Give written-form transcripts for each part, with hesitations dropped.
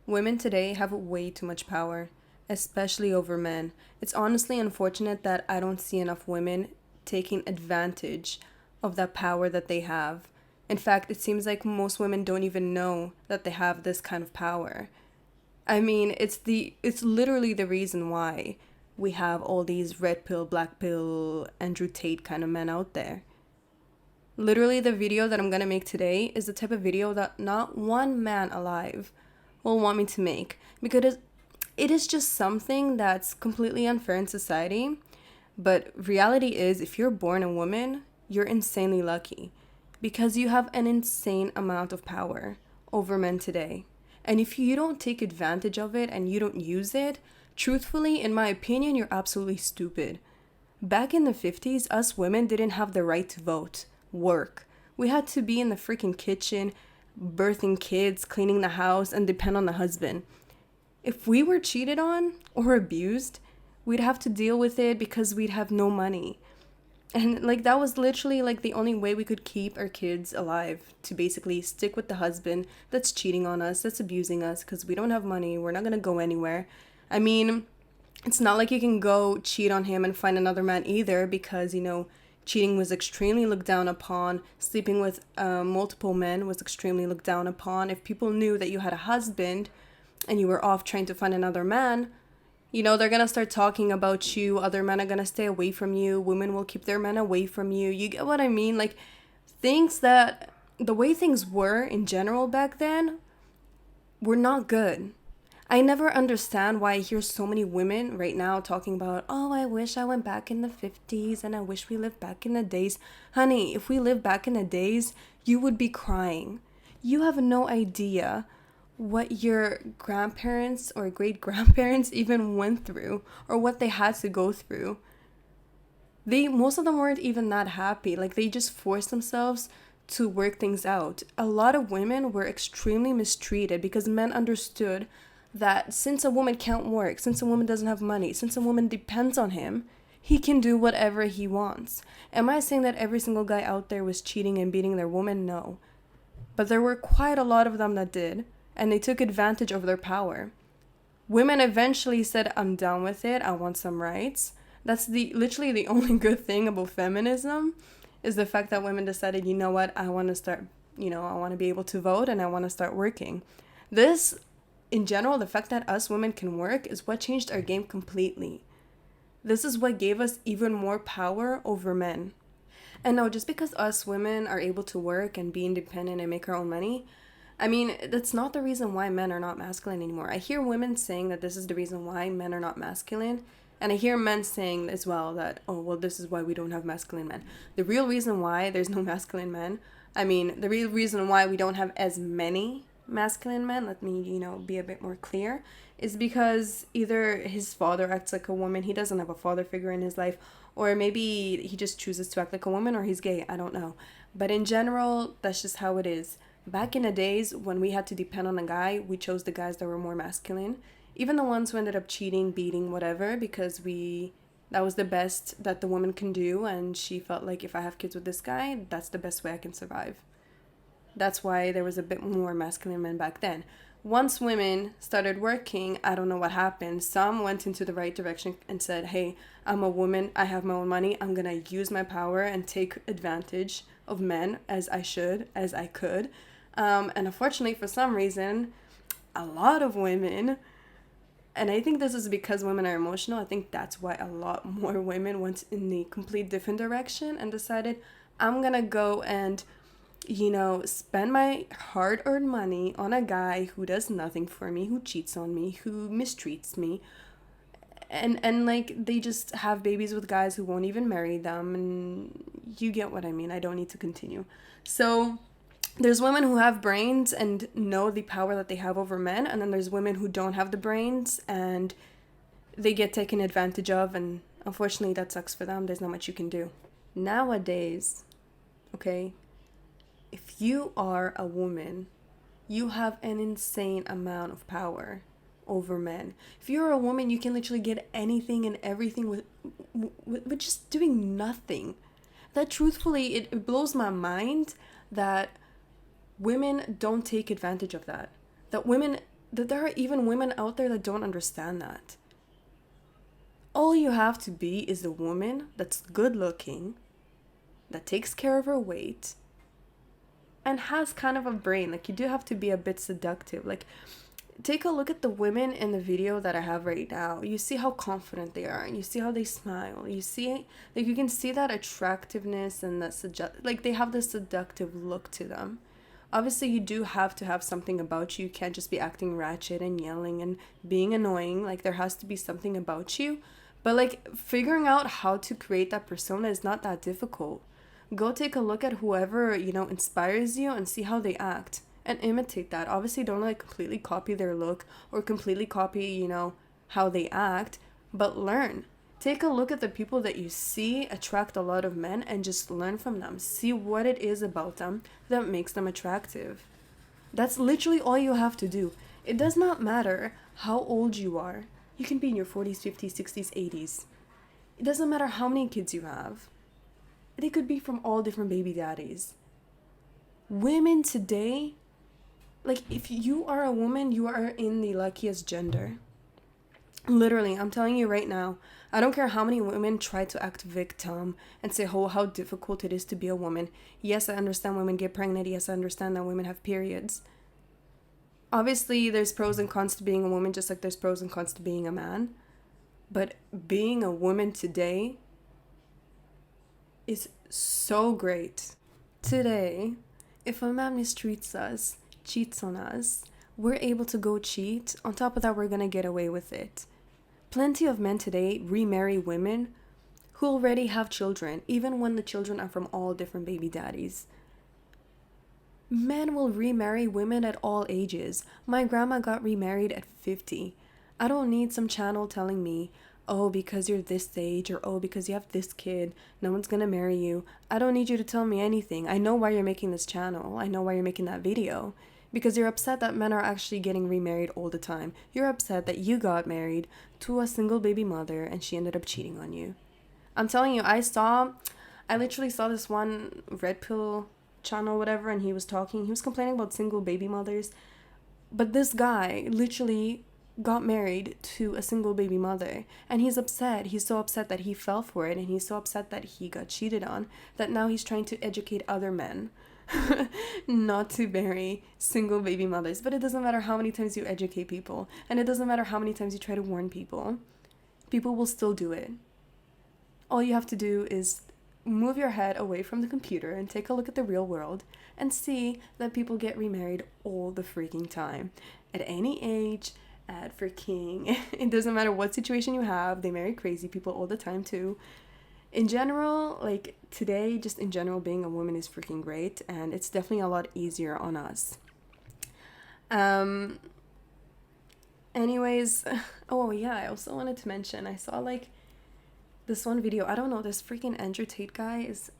Women today have way too much power, especially over men. It's honestly unfortunate that I don't see enough women taking advantage of that power that they have. In fact, it seems like most women don't even know that they have this kind of power. I mean, it's literally the reason why we have all these red pill, black pill, Andrew Tate kind of men out there. Literally, the video that I'm gonna make today is the type of video that not one man alive will want me to make because it is just something that's completely unfair in society. But reality is, if you're born a woman, you're insanely lucky because you have an insane amount of power over men today. And if you don't take advantage of it and you don't use it, truthfully, in my opinion, you're absolutely stupid. Back in the 50s, us women didn't have the right to vote, work. We had to be in the freaking kitchen, birthing kids, cleaning the house, and depend on the husband. If we were cheated on or abused, we'd have to deal with it because we'd have no money. And like that was literally like the only way we could keep our kids alive, to basically stick with the husband that's cheating on us, that's abusing us because we don't have money, we're not going to go anywhere. I mean, it's not like you can go cheat on him and find another man either because, cheating was extremely looked down upon. Sleeping with multiple men was extremely looked down upon. If people knew that you had a husband and you were off trying to find another man, they're going to start talking about you. Other men are going to stay away from you. Women will keep their men away from you. You get what I mean? Like, the way things were in general back then were not good. I never understand why I hear so many women right now talking about, oh, I wish I went back in the 50s and I wish we lived back in the days. Honey, if we lived back in the days, you would be crying. You have no idea what your grandparents or great grandparents even went through or what they had to go through. Most of them weren't even that happy. Like, they just forced themselves to work things out. A lot of women were extremely mistreated because men understood that since a woman can't work, since a woman doesn't have money, since a woman depends on him, he can do whatever he wants. Am I saying that every single guy out there was cheating and beating their woman? No. But there were quite a lot of them that did, and they took advantage of their power. Women eventually said, I'm done with it, I want some rights. That's literally the only good thing about feminism, is the fact that women decided, you know what, I want to start, I want to be able to vote and I want to start working. This, in general, the fact that us women can work is what changed our game completely. This is what gave us even more power over men. And no, just because us women are able to work and be independent and make our own money, I mean, that's not the reason why men are not masculine anymore. I hear women saying that this is the reason why men are not masculine. And I hear men saying as well that, oh, well, this is why we don't have masculine men. The real reason why there's no masculine men, the real reason why we don't have as many masculine men, let me, be a bit more clear, is because either his father acts like a woman, he doesn't have a father figure in his life, or maybe he just chooses to act like a woman, or he's gay, I don't know. But in general, that's just how it is. Back in the days when we had to depend on a guy, we chose the guys that were more masculine. Even the ones who ended up cheating, beating, whatever, because that was the best that the woman can do, and she felt like if I have kids with this guy, that's the best way I can survive. That's why there was a bit more masculine men back then. Once women started working, I don't know what happened. Some went into the right direction and said, hey, I'm a woman, I have my own money, I'm gonna use my power and take advantage of men as I could. And unfortunately, for some reason, a lot of women, and I think this is because women are emotional, I think that's why a lot more women went in the complete different direction and decided, I'm gonna go and spend my hard-earned money on a guy who does nothing for me, who cheats on me, who mistreats me, and like they just have babies with guys who won't even marry them, and you get what I mean. I don't need to continue. So there's women who have brains and know the power that they have over men, and then there's women who don't have the brains and they get taken advantage of, and unfortunately that sucks for them. There's not much you can do. Nowadays, okay, if you are a woman, you have an insane amount of power over men. If you're a woman, you can literally get anything and everything with just doing nothing. That truthfully, it blows my mind that women don't take advantage of that. That women that there are even women out there that don't understand that. All you have to be is a woman that's good looking, that takes care of her weight, and has kind of a brain. Like, you do have to be a bit seductive. Like, take a look at the women in the video that I have right now. You see how confident they are, and you see how they smile. You see, like, you can see that attractiveness and that like, they have this seductive look to them. Obviously, you do have to have something about you. You can't just be acting ratchet and yelling and being annoying. Like, there has to be something about you. But, like, figuring out how to create that persona is not that difficult. Go take a look at whoever, inspires you and see how they act and imitate that. Obviously, don't, like, completely copy their look or completely copy, how they act, but learn. Take a look at the people that you see attract a lot of men and just learn from them. See what it is about them that makes them attractive. That's literally all you have to do. It does not matter how old you are. You can be in your 40s, 50s, 60s, 80s. It doesn't matter how many kids you have. They could be from all different baby daddies. Women today, like, if you are a woman, you are in the luckiest gender. Literally, I'm telling you right now, I don't care how many women try to act victim and say, oh, how difficult it is to be a woman. Yes, I understand women get pregnant. Yes, I understand that women have periods. Obviously, there's pros and cons to being a woman, just like there's pros and cons to being a man. But being a woman today is so great. Today, if a man mistreats us, cheats on us, we're able to go cheat. On top of that, we're gonna get away with it. Plenty of men today remarry women who already have children, even when the children are from all different baby daddies. Men will remarry women at all ages. My grandma got remarried at 50. I don't need some channel telling me, oh, because you're this age, or oh, because you have this kid, no one's gonna marry you. I don't need you to tell me anything. I know why you're making this channel. I know why you're making that video. Because you're upset that men are actually getting remarried all the time. You're upset that you got married to a single baby mother and she ended up cheating on you. I'm telling you, I literally saw this one red pill channel, whatever, and he was complaining about single baby mothers. But this guy literally got married to a single baby mother, and he's upset. He's so upset that he fell for it, and he's so upset that he got cheated on, that now he's trying to educate other men not to marry single baby mothers. But it doesn't matter how many times you educate people, and it doesn't matter how many times you try to warn people. People will still do it. All you have to do is move your head away from the computer and take a look at the real world and see that people get remarried all the freaking time. At any age, at freaking, it doesn't matter what situation you have, they marry crazy people all the time too. In general, like today, just in general, being a woman is freaking great, and it's definitely a lot easier on us. Anyways, oh yeah, I also wanted to mention, I saw like this one video. I don't know, this freaking Andrew Tate guy is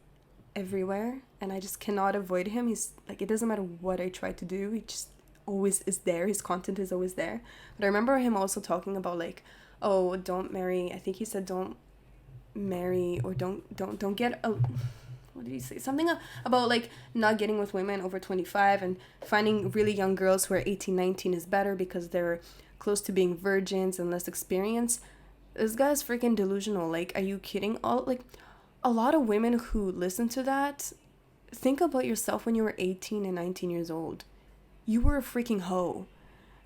everywhere, and I just cannot avoid him. He's like, it doesn't matter what I try to do, he just always is there. His content is always there. But I remember him also talking about like, oh, don't marry, I think he said don't marry, or don't get a, what did he say, something about like not getting with women over 25 and finding really young girls who are 18, 19 is better because they're close to being virgins and less experienced. This guy's freaking delusional. Like, are you kidding? A lot of women who listen to that, think about yourself when you were 18 and 19 years old. You were a freaking hoe.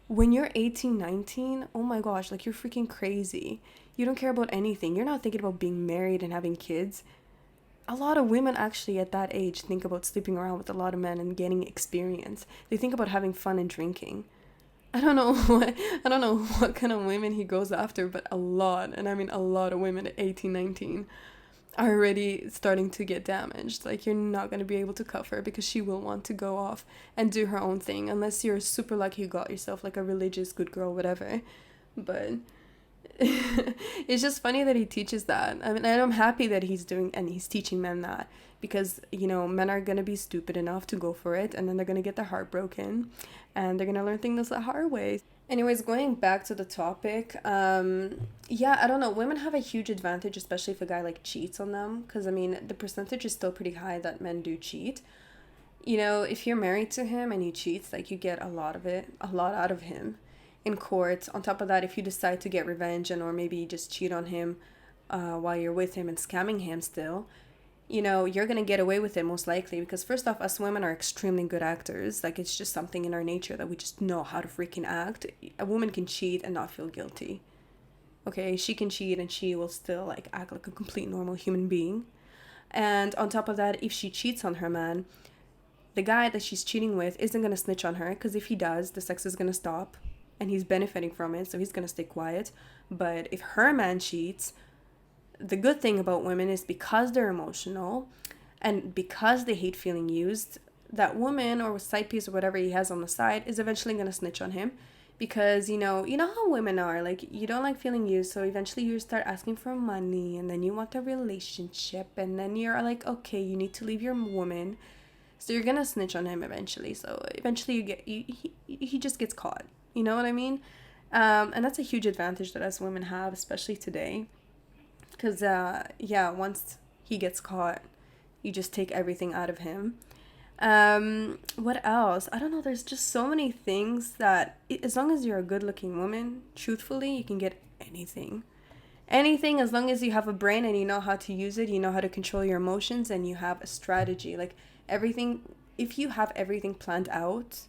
When you're 18, 19, oh my gosh, like, you're freaking crazy. You don't care about anything. You're not thinking about being married and having kids. A lot of women actually at that age think about sleeping around with a lot of men and gaining experience. They think about having fun and drinking. I don't know what kind of women he goes after, but a lot, and I mean a lot of women at 18, 19 are already starting to get damaged. Like, you're not going to be able to cuff her because she will want to go off and do her own thing, unless you're super lucky you got yourself like a religious good girl, whatever. But it's just funny that he teaches that. I mean, and I'm happy that he's teaching men that, because, men are going to be stupid enough to go for it, and then they're going to get their heart broken, and they're going to learn things the hard way. Anyways, going back to the topic, yeah, I don't know, women have a huge advantage, especially if a guy, like, cheats on them, because, I mean, the percentage is still pretty high that men do cheat. If you're married to him and he cheats, like, you get a lot out of him. in court. On top of that, if you decide to get revenge and or maybe just cheat on him while you're with him and scamming him still, you know, you're going to get away with it most likely because first off, us women are extremely good actors. Like it's just something in our nature that we just know how to freaking act. A woman can cheat and not feel guilty. Okay, she can cheat and she will still like act like a complete normal human being. And on top of that, if she cheats on her man, the guy that she's cheating with isn't going to snitch on her because if he does, the sex is going to stop and he's benefiting from it, so he's going to stay quiet. But if her man cheats, the good thing about women is because they're emotional and because they hate feeling used, that woman or side piece or whatever he has on the side is eventually going to snitch on him because you know how women are, like you don't like feeling used, so eventually you start asking for money and then you want a relationship and then you're like, okay, you need to leave your woman, so you're gonna snitch on him eventually. So eventually he just gets caught, you know what I mean? And that's a huge advantage that us women have, especially today, because yeah, once he gets caught, you just take everything out of him. What else? I don't know, there's just so many things that as long as you're a good looking woman, truthfully, you can get anything. Anything, as long as you have a brain and you know how to use it, you know how to control your emotions, and you have a strategy. Like everything, if you have everything planned out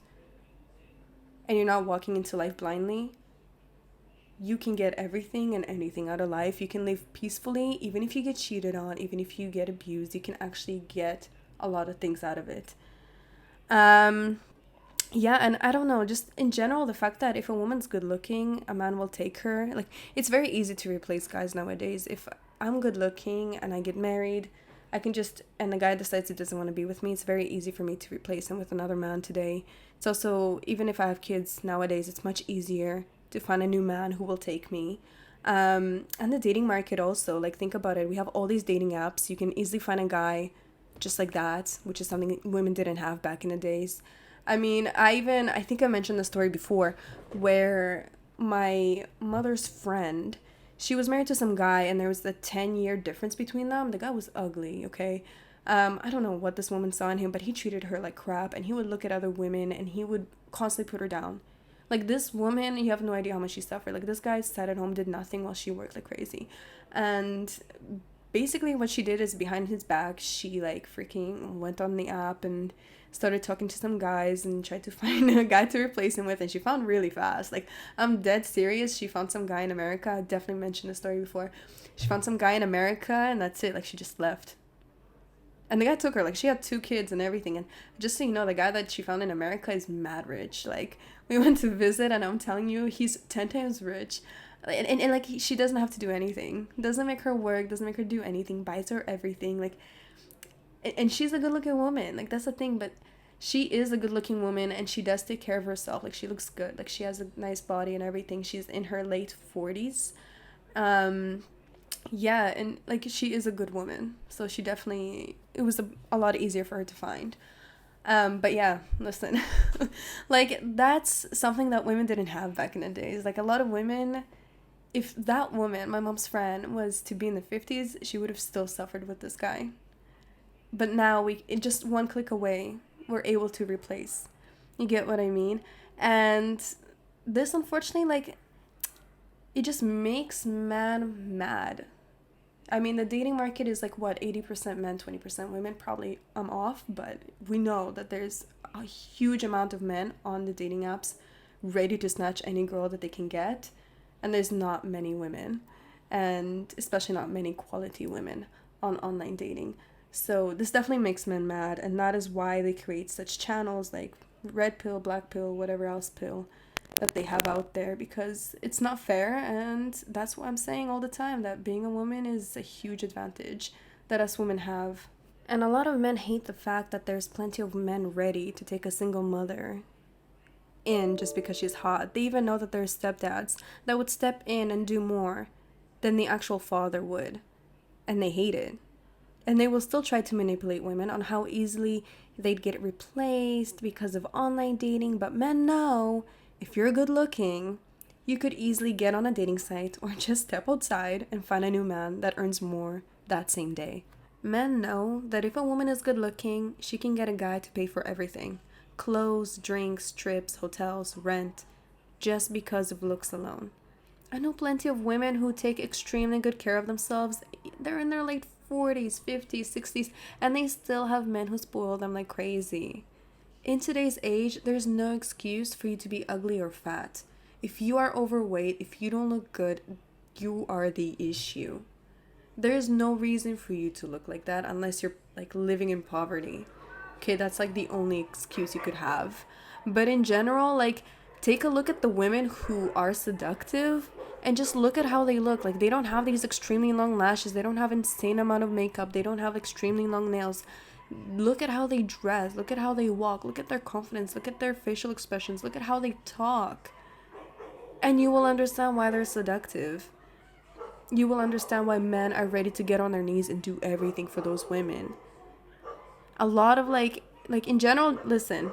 and you're not walking into life blindly, you can get everything and anything out of life. You can live peacefully, even if you get cheated on, even if you get abused, you can actually get a lot of things out of it. Yeah, and I don't know, just in general, the fact that if a woman's good looking, a man will take her. Like, it's very easy to replace guys nowadays. If I'm good looking and I get married, I can just, and the guy decides he doesn't want to be with me, it's very easy for me to replace him with another man today. It's also, even if I have kids nowadays, it's much easier to find a new man who will take me. And the dating market also, like, think about it. We have all these dating apps. You can easily find a guy just like that, which is something women didn't have back in the days. I mean, I think I mentioned the story before where my mother's friend, she was married to some guy and there was a 10-year difference between them. The guy was ugly, okay? I don't know what this woman saw in him, but he treated her like crap and he would look at other women and he would constantly put her down. Like this woman, you have no idea how much she suffered. Like this guy sat at home, did nothing while she worked like crazy. And basically what she did is behind his back, she like freaking went on the app and started talking to some guys and tried to find a guy to replace him with, and she found really fast. Like, I'm dead serious. She found some guy in America. I definitely mentioned the story before. She found some guy in America and that's it. Like, she just left. And the guy took her. Like, she had 2 kids and everything. And just so you know, the guy that she found in America is mad rich. Like, we went to visit and I'm telling you, he's 10 times rich. And like, she doesn't have to do anything. Doesn't make her work. Doesn't make her do anything. Buys her everything. Like, and she's a good looking woman. Like, that's the thing. But she is a good looking woman and she does take care of herself. Like, she looks good. Like, she has a nice body and everything. She's in her late 40s. Yeah, and like, she is a good woman. So she definitely, it was a lot easier for her to find. But yeah, listen, like, that's something that women didn't have back in the days. Like, a lot of women, if that woman, my mom's friend, was to be in the 50s, she would have still suffered with this guy. But now just one click away, we're able to replace. You get what I mean? And this, unfortunately, like, it just makes men mad. I mean, the dating market is like, what, 80% men, 20% women? Probably I'm off, but we know that there's a huge amount of men on the dating apps ready to snatch any girl that they can get. And there's not many women, and especially not many quality women on online dating. So this definitely makes men mad, and that is why they create such channels like red pill, black pill, whatever else pill that they have out there, because it's not fair. And that's what I'm saying all the time, that being a woman is a huge advantage that us women have. And a lot of men hate the fact that there's plenty of men ready to take a single mother in just because she's hot. They even know that there's stepdads that would step in and do more than the actual father would, and they hate it. And they will still try to manipulate women on how easily they'd get replaced because of online dating. But men know, if you're good looking, you could easily get on a dating site or just step outside and find a new man that earns more that same day. Men know that if a woman is good looking, she can get a guy to pay for everything. Clothes, drinks, trips, hotels, rent, just because of looks alone. I know plenty of women who take extremely good care of themselves. They're in their late 40s, 50s, 60s, and they still have men who spoil them like crazy. In today's age, there's no excuse for you to be ugly or fat. If you are overweight, if you don't look good, you are the issue. There's no reason for you to look like that unless you're like living in poverty. Okay, that's like the only excuse you could have. But in general, like, take a look at the women who are seductive and just look at how they look. Like, they don't have these extremely long lashes, they don't have insane amount of makeup, they don't have extremely long nails. Look at how they dress, look at how they walk, look at their confidence, look at their facial expressions, look at how they talk. And you will understand why they're seductive. You will understand why men are ready to get on their knees and do everything for those women. A lot of like in general, listen,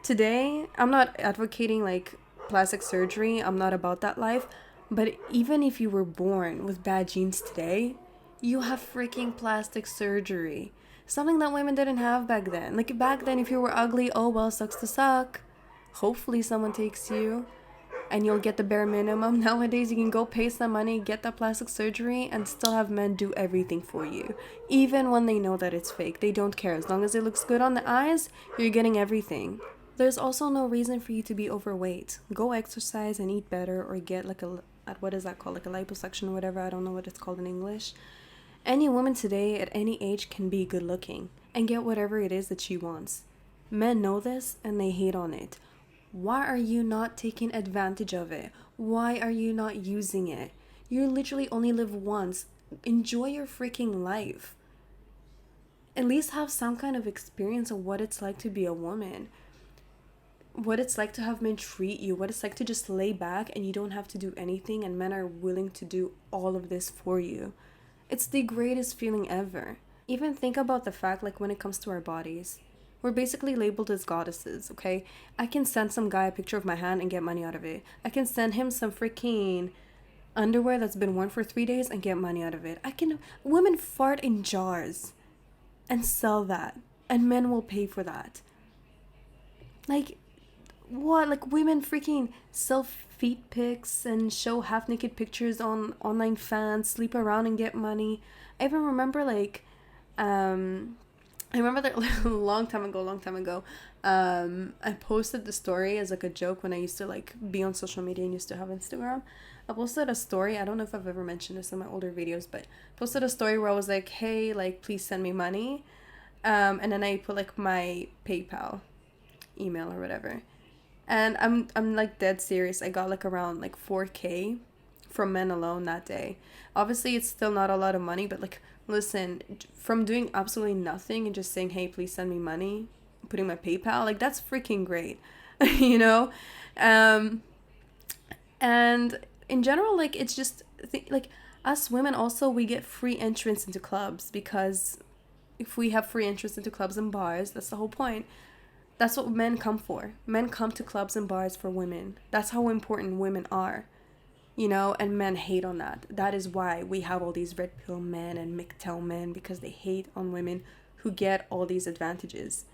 today I'm not advocating like plastic surgery. I'm not about that life. But even if you were born with bad genes today, you have freaking plastic surgery. Something that women didn't have back then. Like back then, if you were ugly, oh well, sucks to suck. Hopefully someone takes you and you'll get the bare minimum. Nowadays, you can go pay some money, get that plastic surgery, and still have men do everything for you. Even when they know that it's fake, they don't care. As long as it looks good on the eyes, you're getting everything. There's also no reason for you to be overweight. Go exercise and eat better, or get like what is that called? Like a liposuction or whatever. I don't know what it's called in English. Any woman today at any age can be good looking and get whatever it is that she wants. Men know this and they hate on it. Why are you not taking advantage of it? Why are you not using it? You literally only live once. Enjoy your freaking life. At least have some kind of experience of what it's like to be a woman. What it's like to have men treat you. What it's like to just lay back and you don't have to do anything and men are willing to do all of this for you. It's the greatest feeling ever. Even think about the fact, like when it comes to our bodies. We're basically labeled as goddesses, okay? I can send some guy a picture of my hand and get money out of it. I can send him some freaking underwear that's been worn for 3 days and get money out of it. Women fart in jars and sell that. And men will pay for that. Like, what? Like, women freaking sell feet pics and show half-naked pictures on online fans, sleep around and get money. I even remember, like, I remember that a long time ago, I posted the story as like a joke when I used to like be on social media and used to have Instagram. I posted a story, I don't know if I've ever mentioned this in my older videos, but posted a story where I was like, hey, like, please send me money. And then I put like my PayPal email or whatever. And I'm like dead serious. I got like around like 4K from men alone that day. Obviously, it's still not a lot of money, but like, listen, from doing absolutely nothing and just saying, hey, please send me money, putting my PayPal, like, that's freaking great, you know? And in general, like, it's just, like, us women also, we get free entrance into clubs because if we have free entrance into clubs and bars, that's the whole point. That's what men come for. Men come to clubs and bars for women. That's how important women are. You know, and men hate on that. That is why we have all these red pill men and MGTOW men, because they hate on women who get all these advantages.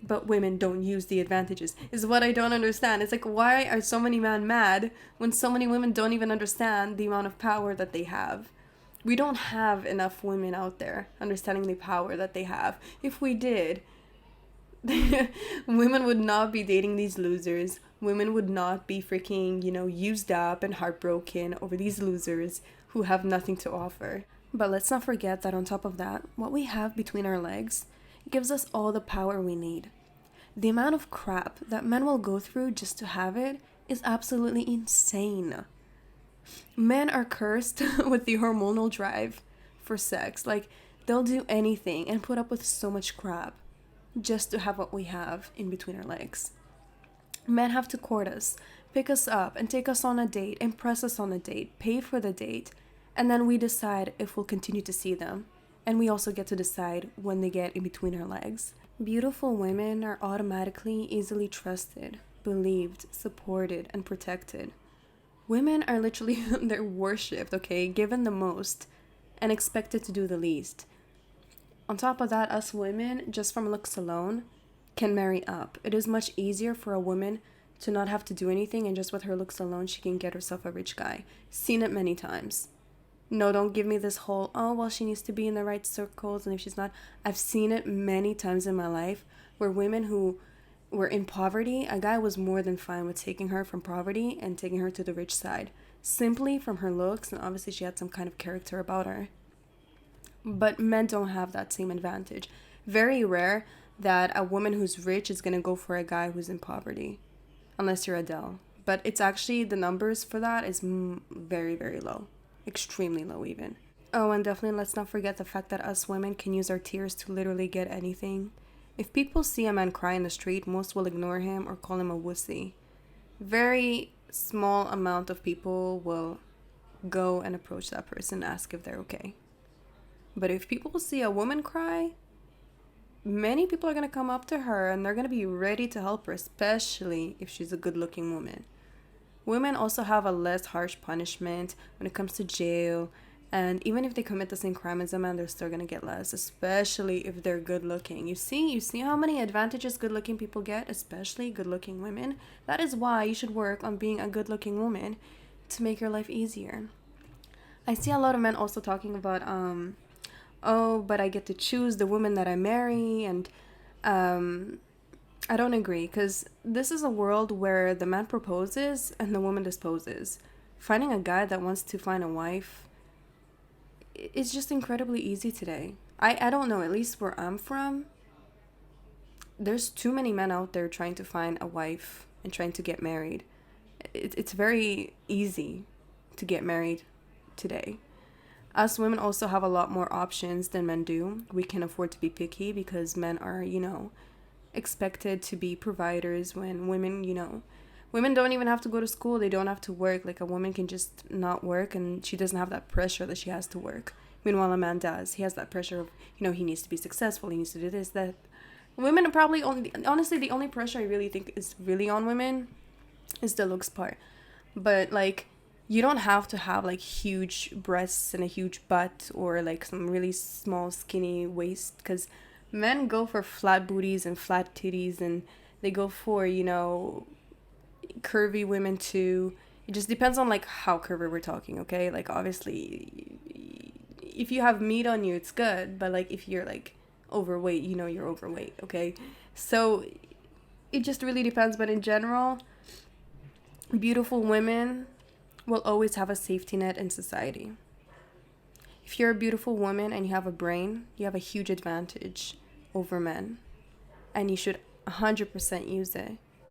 But women don't use the advantages, is what I don't understand. It's like, why are so many men mad when so many women don't even understand the amount of power that they have? We don't have enough women out there understanding the power that they have. If we did, women would not be dating these losers. Women would not be freaking, used up and heartbroken over these losers who have nothing to offer. But let's not forget that on top of that, what we have between our legs gives us all the power we need. The amount of crap that men will go through just to have it is absolutely insane. Men are cursed with the hormonal drive for sex. Like, they'll do anything and put up with so much crap just to have what we have in between our legs. Men have to court us, pick us up, and take us on a date, impress us on a date, pay for the date, and then we decide if we'll continue to see them. And we also get to decide when they get in between our legs. Beautiful women are automatically easily trusted, believed, supported, and protected. Women are literally they're worshipped, okay, given the most, and expected to do the least. On top of that, us women, just from looks alone, can marry up. It is much easier for a woman to not have to do anything, and just with her looks alone, she can get herself a rich guy. Seen it many times. No, don't give me this whole, oh, well, she needs to be in the right circles, and if she's not. I've seen it many times in my life where women who were in poverty, a guy was more than fine with taking her from poverty and taking her to the rich side, simply from her looks, and obviously she had some kind of character about her. But men don't have that same advantage. Very rare that a woman who's rich is going to go for a guy who's in poverty, unless you're Adele. But it's actually, the numbers for that is very, very low. Extremely low, even. Oh, and definitely let's not forget the fact that us women can use our tears to literally get anything. If people see a man cry in the street, most will ignore him or call him a wussy. Very small amount of people will go and approach that person and ask if they're okay. But if people see a woman cry, many people are going to come up to her and they're going to be ready to help her, especially if she's a good-looking woman. Women also have a less harsh punishment when it comes to jail, and even if they commit the same crime as a man, they're still going to get less, especially if they're good-looking. You see how many advantages good-looking people get, especially good-looking women? That is why you should work on being a good-looking woman to make your life easier. I see a lot of men also talking about, oh, but I get to choose the woman that I marry, and I don't agree, because this is a world where the man proposes and the woman disposes. Finding a guy that wants to find a wife is just incredibly easy today. I don't know, at least where I'm from, there's too many men out there trying to find a wife and trying to get married. It's very easy to get married today. Us women also have a lot more options than men do. We can afford to be picky because men are, expected to be providers, when women, women don't even have to go to school. They don't have to work. Like, a woman can just not work and she doesn't have that pressure that she has to work. Meanwhile, a man does. He has that pressure of, he needs to be successful. He needs to do this, that. Women are probably honestly, the only pressure I really think is really on women is the looks part. But, like, you don't have to have, like, huge breasts and a huge butt or, like, some really small, skinny waist, because men go for flat booties and flat titties, and they go for, curvy women too. It just depends on, like, how curvy we're talking, okay? Like, obviously, if you have meat on you, it's good, but, like, if you're, like, overweight, you're overweight, okay? So it just really depends, but in general, beautiful women will always have a safety net in society. If you're a beautiful woman and you have a brain, you have a huge advantage over men, and you should 100% use it.